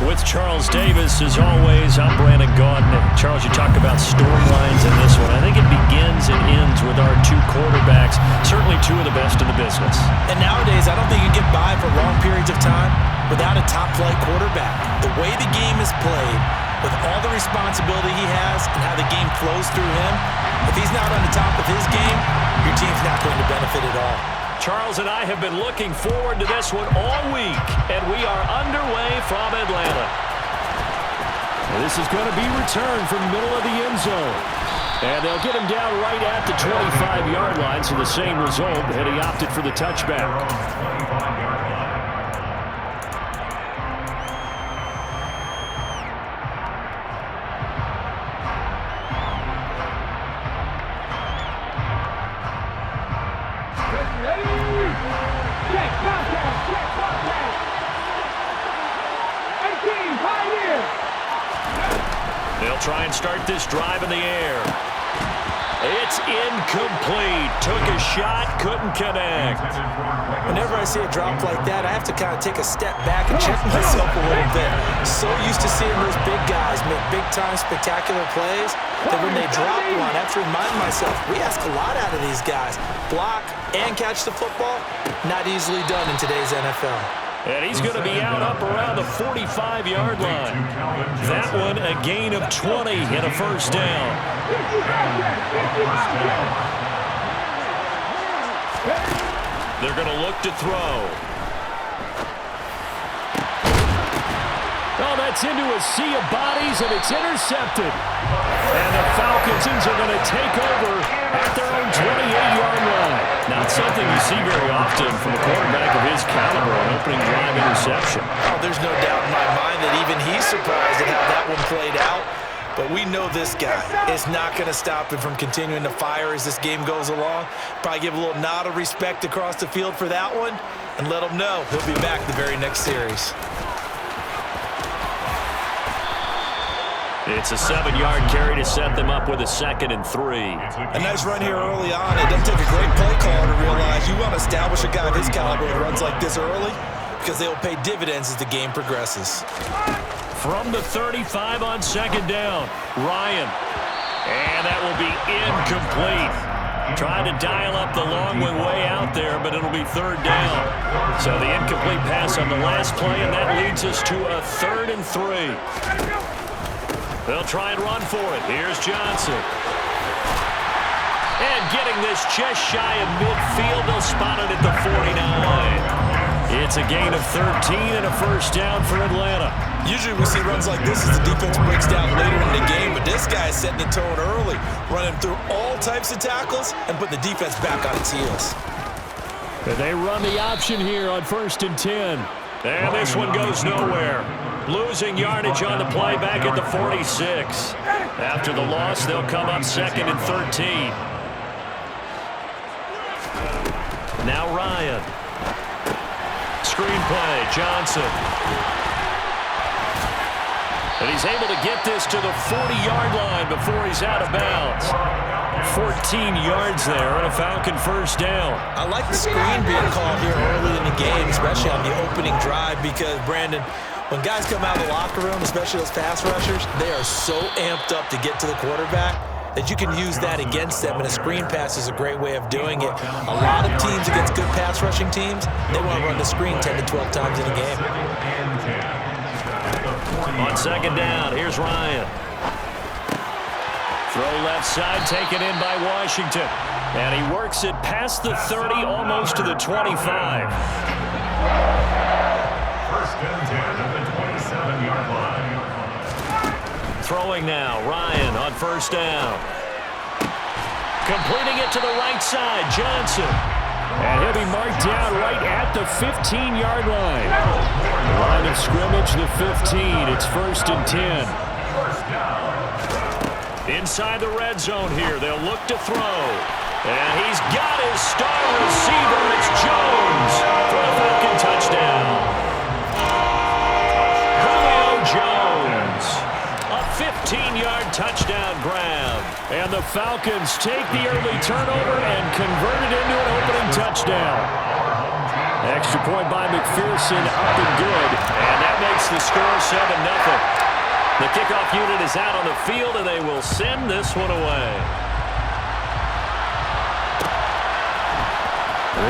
With Charles Davis, as always, I'm Brandon Gaudin. Charles, you talk about storylines in this one. I think it begins and ends with our two quarterbacks, certainly two of the best in the business. And nowadays, I don't think you can get by for long periods of time without a top-flight quarterback. The way the game is played, with all the responsibility he has and how the game flows through him, if he's not on the top of his game, your team's not going to benefit at all. Charles and I have been looking forward to this one all week, and we are underway from Atlanta. This is going to be returned from the middle of the end zone. And they'll get him down right at the 25-yard line, so the same result, and he opted for the touchback. They'll try and start this drive in the air. It's incomplete. Took a shot, couldn't connect. Whenever I see a drop like that, I have to kind of take a step back and check myself a little bit. So used to seeing those big guys make big-time spectacular plays that when they drop one, I have to remind myself, we ask a lot out of these guys. Block and catch the football, not easily done in today's NFL. And he's going to be out up around the 45-yard line. That one a gain of 20 and a first down. They're going to look to throw. Oh, that's into a sea of bodies, and it's intercepted. And the Falcons are going to take over at their own 28-yard line. Not something you see very often from a quarterback of his caliber, an opening drive interception. Oh, there's no doubt in my mind that even he's surprised at how that one played out. But we know this guy is not going to stop him from continuing to fire as this game goes along. Probably give a little nod of respect across the field for that one and let him know he'll be back the very next series. It's a 7-yard carry to set them up with a 2nd and 3. A nice run here early on. It doesn't take a great play caller to realize you want to establish a guy of his caliber who runs like this early because they will pay dividends as the game progresses. From the 35 on 2nd down, Ryan. And that will be incomplete. Trying to dial up the long way out there, but it'll be 3rd down. So the incomplete pass on the last play, and that leads us to a 3rd and 3. They'll try and run for it. Here's Johnson. And getting this just shy of midfield, they'll spot it at the 49. It's a gain of 13 and a first down for Atlanta. Usually we see runs like this as the defense breaks down later in the game, but this guy is setting the tone early, running through all types of tackles and putting the defense back on its heels. And they run the option here on 1st and 10. And this one goes nowhere. Losing yardage on the play back at the 46. After the loss, they'll come up 2nd and 13. Now Ryan. Screenplay, Johnson. And he's able to get this to the 40-yard line before he's out of bounds. 14 yards there and a Falcon first down. I like the screen being called here early in the game, especially on the opening drive, because, Brandon, when guys come out of the locker room, especially those pass rushers, they are so amped up to get to the quarterback that you can use that against them, and a screen pass is a great way of doing it. A lot of teams against good pass rushing teams, they want to run the screen 10 to 12 times in a game. On 2nd down, here's Ryan. Throw left side, taken in by Washington. And he works it past the 30, almost to the 25. 1st and 10 at the 27-yard line. Throwing now, Ryan on 1st down. Completing it to the right side, Johnson. And he'll be marked down right at the 15-yard line. Line of scrimmage, the 15. It's 1st and 10. Inside the red zone here, they'll look to throw. And he's got his star receiver. It's Jones for a Falcon touchdown. Julio Jones, a 15-yard touchdown grab. And the Falcons take the early turnover and convert it into an opening touchdown. Extra point by McPherson, up and good. And that makes makes the score 7-0. The kickoff unit is out on the field, and they will send this one away.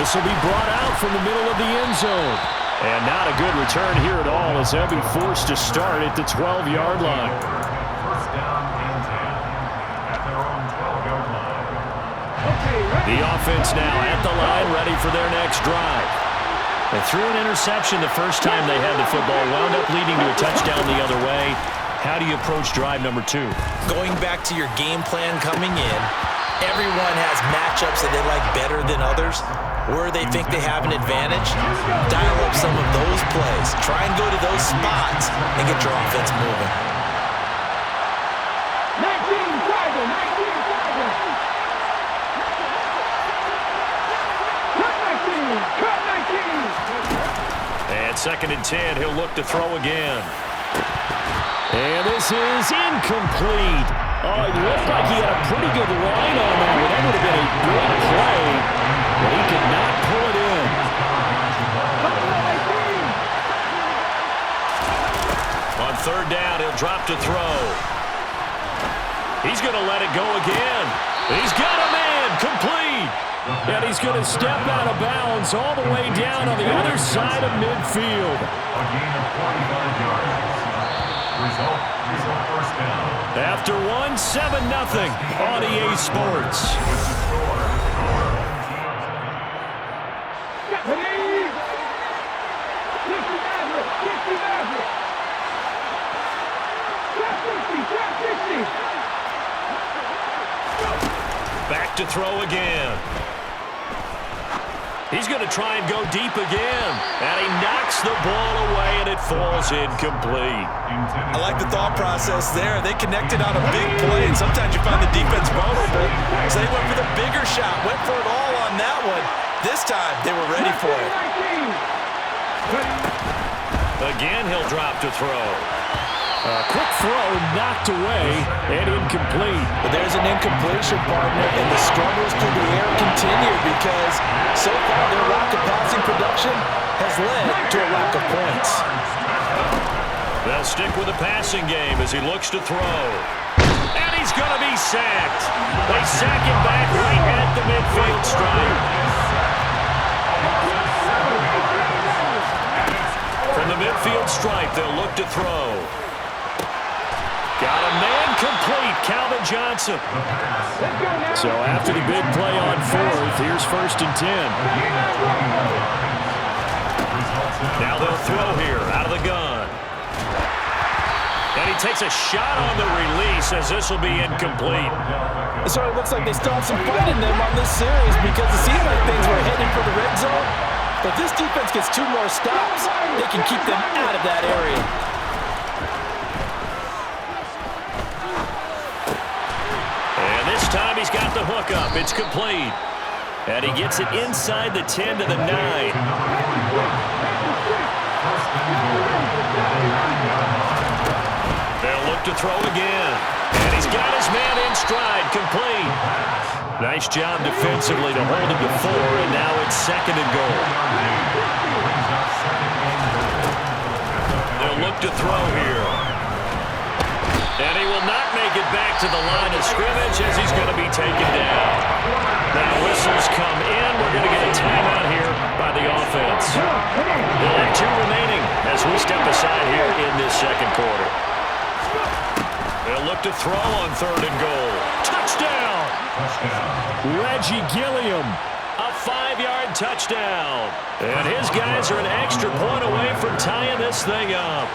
This will be brought out from the middle of the end zone. And not a good return here at all, as they'll be forced to start at the 12-yard line. First down and 10 at their own 12-yard line. The offense now at the line, ready for their next drive. They threw an interception the first time they had the football, wound up leading to a touchdown the other way. How do you approach drive number 2? Going back to your game plan coming in, everyone has matchups that they like better than others, where they think they have an advantage. Dial up some of those plays. Try and go to those spots and get your offense moving. 19 Tiger, 19 Tiger. Cut 19. And 2nd and 10, he'll look to throw again. And this is incomplete. Oh, it looked like he had a pretty good line on that one. That would have been a great play, but he could not pull it in. On 3rd down, he'll drop to throw. He's going to let it go again. He's got a man, complete. And he's going to step out of bounds all the way down on the other side of midfield. A gain of 45 yards. Result first down. After 7-0 on EA Sports. Back to throw again. He's going to try and go deep again. And he knocks the ball away, and it falls incomplete. I like the thought process there. They connected on a big play, and sometimes you find the defense vulnerable. So they went for the bigger shot, went for it all on that one. This time, they were ready for it. Again, he'll drop to throw. A quick throw knocked away and incomplete. But there's an incompletion, partner, and the struggles through the air continue because so far their lack of passing production has led to a lack of points. They'll stick with the passing game as he looks to throw. And he's going to be sacked. They sack him back right at the midfield stripe. From the midfield stripe, they'll look to throw. Got a man complete, Calvin Johnson. So after the big play on 4th, here's 1st and 10. Now they'll throw here out of the gun. And he takes a shot on the release as this will be incomplete. So it looks like they still have some fight in them on this series because it seemed like things were heading for the red zone. But this defense gets 2 more stops. They can keep them out of that area. This time he's got the hook up. It's complete. And he gets it inside the 10 to the 9. They'll look to throw again. And he's got his man in stride. Complete. Nice job defensively to hold him to 4, and now it's 2nd and goal. They'll look to throw here. And he will not make it back to the line of scrimmage as he's going to be taken down. Now whistles come in. We're going to get a timeout here by the offense. They'll have 2 remaining as we step aside here in this 2nd quarter. They'll look to throw on 3rd and goal. Touchdown! Reggie Gilliam. A 5-yard touchdown. And his guys are an extra point away from tying this thing up.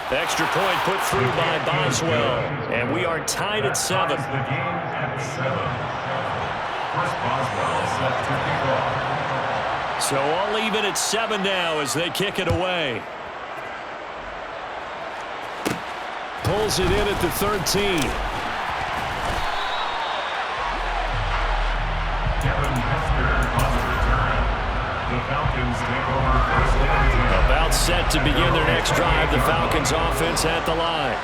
Extra point put through by Boswell. And we are tied at 7. The game at 7. Chris Boswell set to kick off. So all even at 7 now as they kick it away. Pulls it in at the 13. Kevin Hester on the return. The Falcons take over 1st and 10. About set to begin their next drive, the Falcons offense at the line.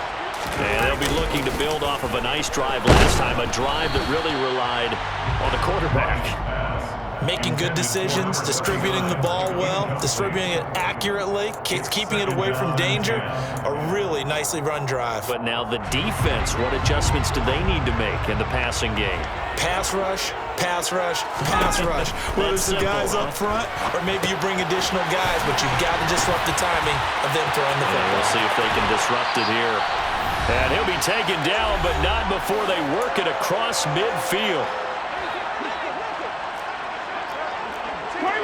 And they'll be looking to build off of a nice drive last time, a drive that really relied on the quarterback. making good decisions, distributing the ball well, distributing it accurately, keeping it away from danger. A really nicely run drive. But now the defense, what adjustments do they need to make in the passing game? Pass rush, pass rush, pass rush. Whether it's the guys up front or maybe you bring additional guys, but you've got to disrupt the timing of them throwing the football. We'll see if they can disrupt it here. And he'll be taken down, but not before they work it across midfield. 21.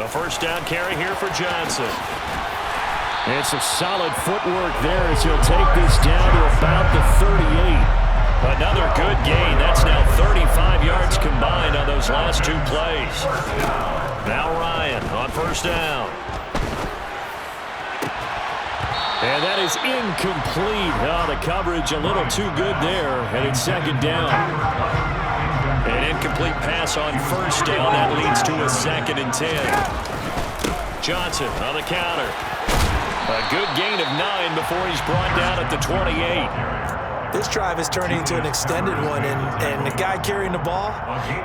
A first down carry here for Johnson. It's a solid footwork there as he'll take this down to about the 38. Another good gain. That's now 35 yards combined on those last 2 plays. Now Ryan on first down. And that is incomplete. Oh, the coverage a little too good there, and it's second down. An incomplete pass on first down. That leads to a 2nd and 10. Johnson on the counter. A good gain of 9 before he's brought down at the 28. This drive is turning into an extended one, and the guy carrying the ball,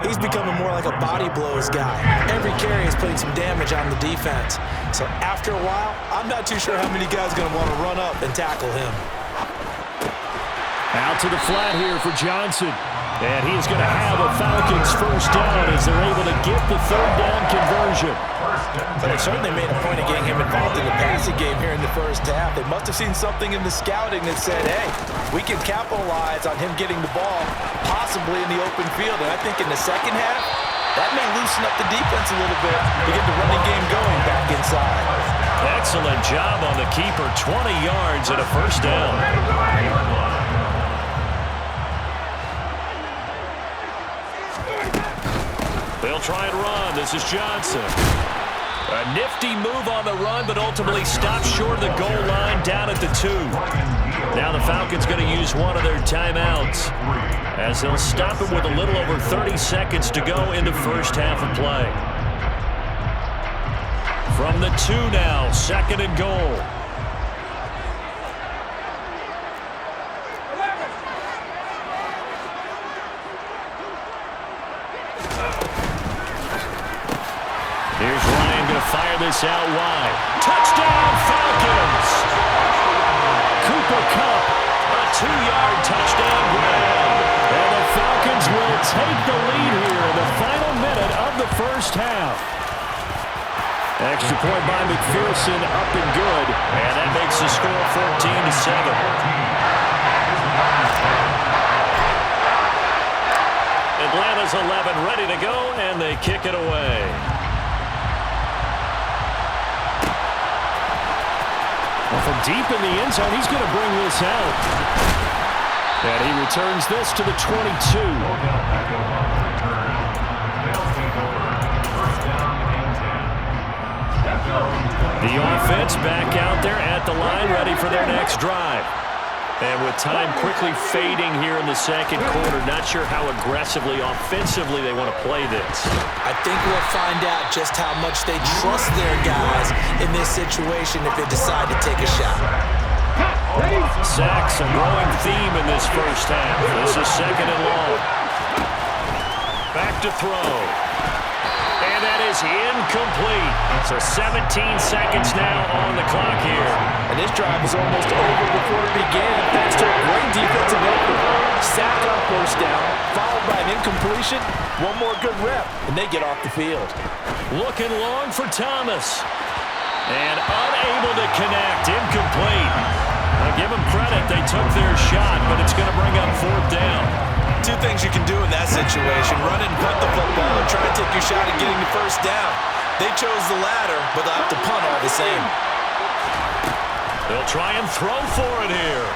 he's becoming more like a body blows guy. Every carry is putting some damage on the defense. So after a while, I'm not too sure how many guys are going to want to run up and tackle him. Out to the flat here for Johnson. And he's going to have a Falcons first down as they're able to get the 3rd down conversion. But they certainly made a point of getting him involved in the passing game here in the first half. They must have seen something in the scouting that said, hey, we can capitalize on him getting the ball possibly in the open field. And I think in the second half, that may loosen up the defense a little bit to get the running game going back inside. Excellent job on the keeper. 20 yards and a first down. They'll try and run. This is Johnson. A nifty move on the run, but ultimately stopped short of the goal line down at the 2. Now the Falcons going to use one of their timeouts as they'll stop it with a little over 30 seconds to go in the first half of play. From the 2 now, 2nd and goal. Here's Ryan going to fire this out wide. Touchdown, Falcons! Cooper Kupp, a 2-yard touchdown grab. And the Falcons will take the lead here in the final minute of the first half. Extra point by McPherson, up and good. And that makes the score 14-7. Atlanta's 11 ready to go, and they kick it away. Well, from deep in the end zone, he's going to bring this out. And he returns this to the 22. The offense back out there at the line, ready for their next drive. And with time quickly fading here in the second quarter, not sure how aggressively, offensively they want to play this. I think we'll find out just how much they trust their guys in this situation if they decide to take a shot. Sacks, a growing theme in this first half. This is 2nd and long. Back to throw. And that is incomplete. So 17 seconds now on the clock here. And this drive was almost over before it began, thanks to a great defensive effort. Sacked on first down, followed by an incompletion. One more good rep, and they get off the field. Looking long for Thomas. And unable to connect. Incomplete. I'll give them credit. They took their shot, but it's going to bring up 4th down. 2 things you can do in that situation. Run and punt the football and try to take your shot at getting the first down. They chose the latter, but they'll have to punt all the same. They'll try and throw for it here.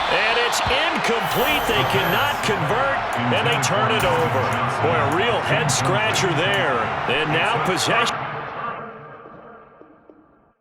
And it's incomplete. They cannot convert, and they turn it over. Boy, a real head-scratcher there. And now possession.